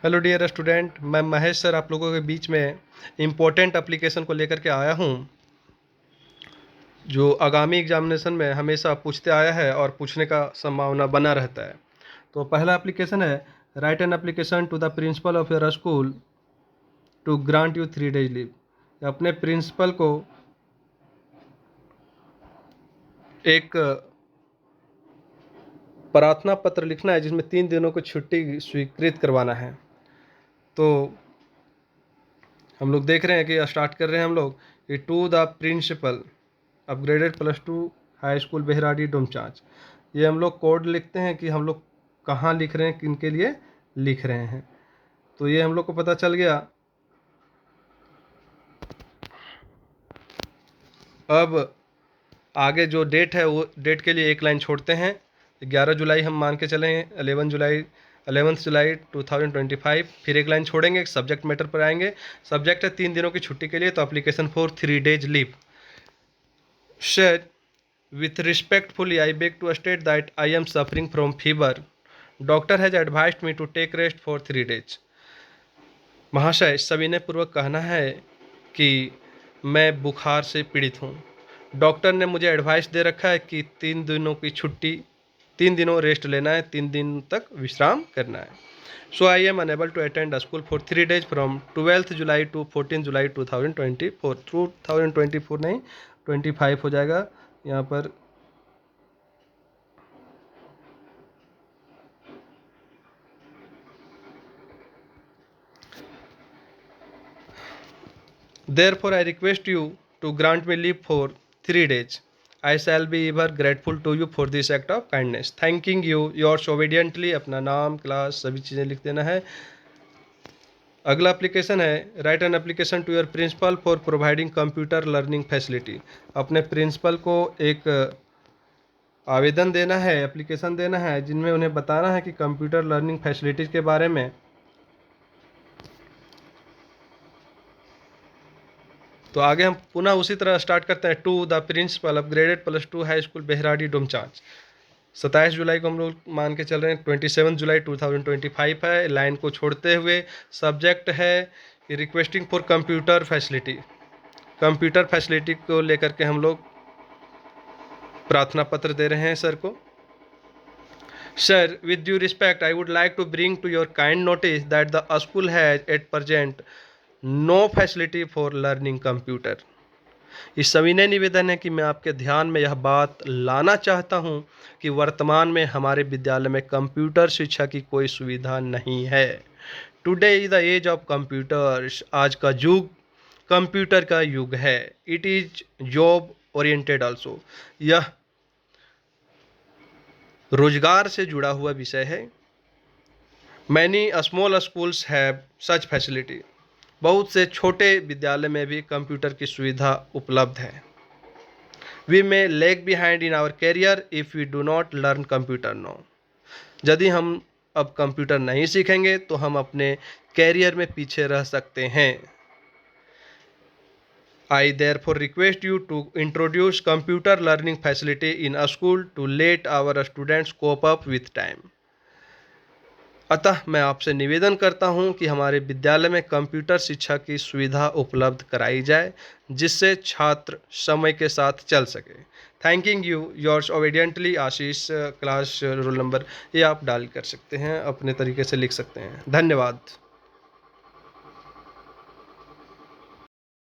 Hello dear student, मैं Mahesh sir आप लोगों के बीच में इम्पोर्टेंट एप्लीकेशन को लेकर के आया हूँ जो आगामी एग्जामिनेशन में हमेशा पूछते आया है और पूछने का संभावना बना रहता है। तो पहला एप्लीकेशन है write an application to the principal of your school to grant you 3 days leave. अपने प्रिंसिपल को एक प्रार्थना पत्र लिखना है जिसमें 3 दिनों की छुट्टी स्वीकृत करवाना है। तो हम लोग देख रहे हैं कि स्टार्ट कर रहे हैं हम लोग कि to the principal upgraded +2 high school Behradi Domchanch. ये हम लोग कोड लिखते हैं कि हम लोग कहाँ लिख रहे हैं, किन के लिए लिख रहे हैं। तो ये हम लोग को पता चल गया। अब आगे जो डेट है वो डेट के लिए एक लाइन छोड़ते हैं। 11 जुलाई हम मान के चले हैं, 11 जुलाई 2025। फिर एक लाइन छोड़ेंगे, सब्जेक्ट मैटर पर आएंगे। सब्जेक्ट है 3 दिनों की छुट्टी के लिए, तो application for 3 days leave. Sir, with respectfully, I beg to state that I am suffering from fever. Doctor has advised me to take rest for 3 days. महाशय, सविनय पूर्वक कहना है कि मैं बुखार से पीड़ित हूँ। डॉक्टर ने मुझे एडवाइस दे रखा है कि 3 दिनों की छुट्टी, 3 दिनों रेस्ट लेना है, 3 दिन तक विश्राम करना है। So I am unable to attend school for 3 days from 12 July to 14 July 2024। 2024 नहीं, 25 हो जाएगा यहाँ पर। Therefore, I request you to grant me leave for 3 days. I shall be ever grateful to you for this act of kindness. Thanking you, yours obediently। अपना नाम, class, सभी चीज़ें लिख देना है। अगला एप्लीकेशन है write an application to your principal for providing computer learning facility. अपने प्रिंसिपल को एक आवेदन देना है, एप्लीकेशन देना है, जिनमें उन्हें बताना है कि कंप्यूटर लर्निंग फैसिलिटीज़ के बारे में। तो आगे हम पुनः उसी तरह स्टार्ट करते हैं। To the principal upgraded +2 high school Behradi Domchanch. 27 जुलाई को हम लोग मान के चल रहे हैं, 27 जुलाई 2025 है। लाइन को छोड़ते हुए सब्जेक्ट है requesting for computer facility. Computer facility को लेकर के हम लोग प्रार्थना पत्र दे रहे हैं सर को। Sir, with due respect I would like to bring to your kind notice that the school has at present no facility for learning computer. इस सविनय निवेदन है कि मैं आपके ध्यान में यह बात लाना चाहता हूं कि वर्तमान में हमारे विद्यालय में कंप्यूटर शिक्षा की कोई सुविधा नहीं है। Today is the age of computer. आज का युग कंप्यूटर का युग है। It is job oriented also. यह रोजगार से जुड़ा हुआ विषय है। Many small schools have such facility. बहुत से छोटे विद्यालय में भी कंप्यूटर की सुविधा उपलब्ध है। We may lag behind in our career if we do not learn computer no. यदि हम अब कंप्यूटर नहीं सीखेंगे तो हम अपने कैरियर में पीछे रह सकते हैं। I therefore request you to introduce computer learning facility in a school to let our students cope up with time. अतः मैं आपसे निवेदन करता हूं कि हमारे विद्यालय में कंप्यूटर शिक्षा की सुविधा उपलब्ध कराई जाए, जिससे छात्र समय के साथ चल सके। Thanking you, yours obediently Ashish. Class roll number ये आप डायल कर सकते हैं, अपने तरीके से लिख सकते हैं। धन्यवाद।